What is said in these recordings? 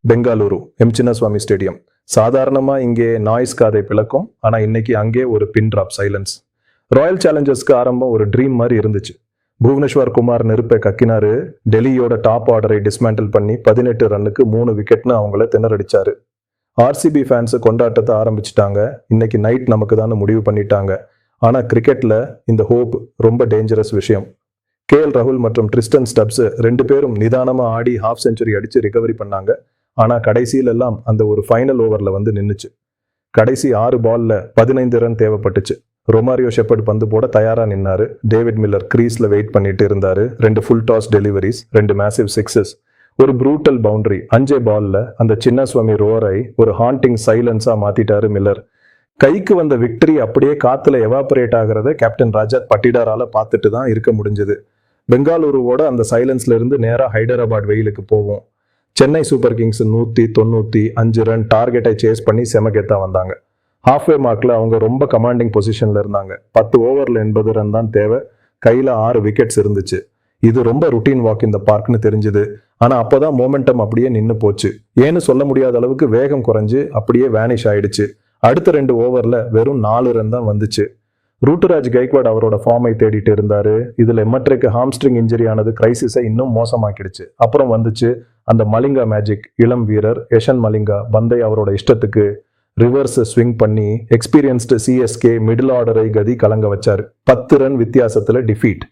Bengaluru M Chinnaswamy stadium. சாதாரணமா இங்கே noise காதை பிளக்கும், ஆனா இன்னைக்கு அங்கே ஒரு பின் டிராப் சைலன்ஸ். ராயல் சேலஞ்சர்ஸ்க்கு ஆரம்பம் ஒரு ட்ரீம் மாதிரி இருந்துச்சு. புவனேஸ்வர் குமார் நெருப்பை கக்கினாரு. டெல்லியோட டாப் ஆர்டரை டிஸ்மேண்டில் பண்ணி 18 ரன்னுக்கு 3 விக்கெட்னு அவங்கள திணறடிச்சாரு. ஆர்சிபி ஃபேன்ஸ் கொண்டாட்டத்தை ஆரம்பிச்சிட்டாங்க. இன்னைக்கு நைட் நமக்கு தான் முடிவு பண்ணிட்டாங்க. ஆனா கிரிக்கெட்ல இந்த ஹோப் ரொம்ப டேஞ்சரஸ் விஷயம். கேஎல் ராகுல் மற்றும் ட்ரிஸ்டன் ஸ்டப்ஸ் 2 பேரும் நிதானமா ஆடி ஹாஃப் செஞ்சுரி அடிச்சு ரிகவரி பண்ணாங்க. ஆனா கடைசியில எல்லாம் அந்த ஒரு ஃபைனல் ஓவர்ல வந்து நின்னுச்சு. கடைசி 6 பால்ல 15 ரன் தேவைப்பட்டுச்சு. ரொமாரியோ ஷெப்பர்ட் பந்து போட தயாரா நின்னாரு. டேவிட் மில்லர் கிரீஸ்ல வெயிட் பண்ணிட்டு இருந்தாரு. 2 full toss deliveries, 2 massive sixes, ஒரு ப்ரூட்டல் பவுண்டரி. 5 பால்ல அந்த சின்னசுவாமி ரோரை ஒரு ஹாண்டிங் சைலன்ஸா மாத்திட்டாரு மில்லர். கைக்கு வந்த விக்டரி அப்படியே காத்துல எவாபரேட் ஆகிறத கேப்டன் ரஜத் பட்டிடாரால பார்த்துட்டு தான் இருக்க முடிஞ்சது. பெங்களூருவோட அந்த சைலன்ஸ்ல இருந்து நேரா ஹைதராபாத் வெயிலுக்கு போவோம். சென்னை சூப்பர் கிங்ஸ் 195 ரன் டார்கெட்டை சேஸ் பண்ணி செமகெத்தா வந்தாங்க. ஹாஃப்வே மார்க்ல அவங்க ரொம்ப கமாண்டிங் பொசிஷன்ல இருந்தாங்க. 10 ஓவர்ல 80 ரன் தான் தேவை. கையில 6 விக்கெட்ஸ் இருந்துச்சு. இது ரொம்ப ருட்டீன் வாக் இந்த பார்க்னு தெரிஞ்சது. ஆனா அப்போதான் மோமெண்டம் அப்படியே நின்னு போச்சு. ஏன்னு சொல்ல முடியாத அளவுக்கு வேகம் குறைஞ்சு அப்படியே வேனிஷ் ஆயிடுச்சு. அடுத்த 2 ஓவர்ல வெறும் 4 ரன் தான் வந்துச்சு. ரூட்டுராஜ் கைக்வாட் அவரோட ஃபார்மை தேடிட்டு இருந்தாரு. இதுல எம்மட்ரிக்கு ஹாம்ஸ்ட்ரிங் இன்ஜுரி ஆனது கிரைசிஸை இன்னும் மோசமாக்கிடுச்சு. அப்புறம் வந்துச்சு அந்த மலிங்கா மேஜிக். இளம் வீரர் யஷன் மலிங்கா பந்தை அவரோட இஷ்டத்துக்கு ரிவர்ஸ் ஸ்விங் பண்ணி எக்ஸ்பீரியன்ஸ்டு சிஎஸ்கே மிடில் ஆர்டரை கதி கலங்க வச்சாரு. 10 ரன் வித்தியாசத்துல டிஃபீட்.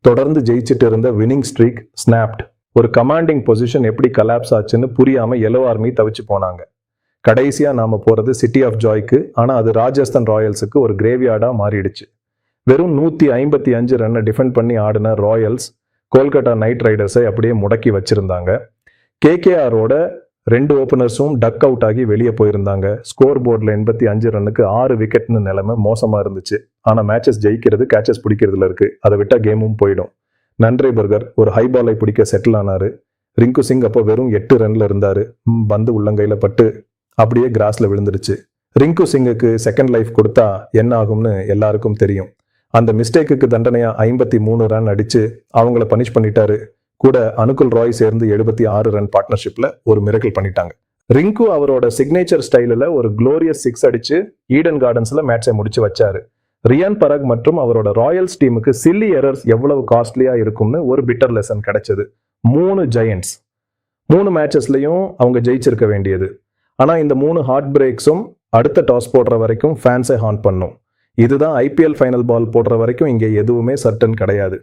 தொடர்ந்து ஜெயிச்சுட்டு இருந்த வினிங் ஸ்ட்ரீக் ஸ்னாப்ட். ஒரு கமாண்டிங் பொசிஷன் எப்படி கலாப்ஸ் ஆச்சுன்னு புரியாம எல்லோ ஆர்மி தவிச்சு போனாங்க. கடைசியா நாம போறது சிட்டி ஆஃப் ஜாய்க்கு. ஆனா அது ராஜஸ்தான் ராயல்ஸுக்கு ஒரு கிரேவியார்டா மாறிடுச்சு. வெறும் 155 ரன்னை டிஃபெண்ட் பண்ணி ஆடின ராயல்ஸ் கோல்கட்டா நைட் ரைடர்ஸை அப்படியே முடக்கி வச்சிருந்தாங்க. கேகேஆரோட 2 ஓபனர்ஸும் டக் அவுட் ஆகி வெளியே போயிருந்தாங்க. ஸ்கோர் போர்டில் 85 ரன்னுக்கு 6 விக்கெட்னு நிலைமை மோசமா இருந்துச்சு. ஆனா மேட்சஸ் ஜெயிக்கிறது கேச்சஸ் பிடிக்கிறதுல இருக்கு. அதை விட்டா கேமும் போயிடும். நன்றை பர்கர் ஒரு ஹை பாலை பிடிக்க செட்டில் ஆனாரு. ரிங்கு சிங் அப்போ வெறும் 8 ரன்ல இருந்தாரு. பந்து உள்ளங்கையில பட்டு அப்படியே கிராஸ்ல விழுந்துருச்சு. ரிங்கு சிங்குக்கு செகண்ட் லைஃப் கொடுத்தா என்ன ஆகும்னு எல்லாருக்கும் தெரியும். அந்த மிஸ்டேக்குக்கு தண்டனையா 53 ரன் அடிச்சு அவங்கள பனிஷ் பண்ணிட்டாரு. கூட அனுகுல் ராய் சேர்ந்து 76 ரன் பார்ட்னர்ஷிப்ல ஒரு மிரக்கல் பண்ணிட்டாங்க. ரிங்கு அவரோட சிக்னேச்சர் ஸ்டைலில் ஒரு குளோரியஸ் 6 அடிச்சு ஈடன் கார்டன்ஸ்ல மேட்சை முடிச்சு வச்சாரு. ரியான் பராக் மற்றும் அவரோட ராயல்ஸ் டீமுக்கு சில்லி எரர்ஸ் எவ்வளவு காஸ்ட்லியா இருக்கும்னு ஒரு பிட்டர் லெசன் கிடைச்சது. 3 ஜெயண்ட்ஸ் 3 மேட்சஸ்லயும் அவங்க ஜெயிச்சிருக்க வேண்டியது. ஆனா இந்த 3 ஹார்ட் பிரேக்ஸும் அடுத்த டாஸ் போடுற வரைக்கும் ஃபேன்ஸை ஹாண்ட் பண்ணும். இதுதான் ஐபிஎல் ஃபைனல் பால் போடுற வரைக்கும் இங்கே எதுவுமே சர்டன் கிடையாது.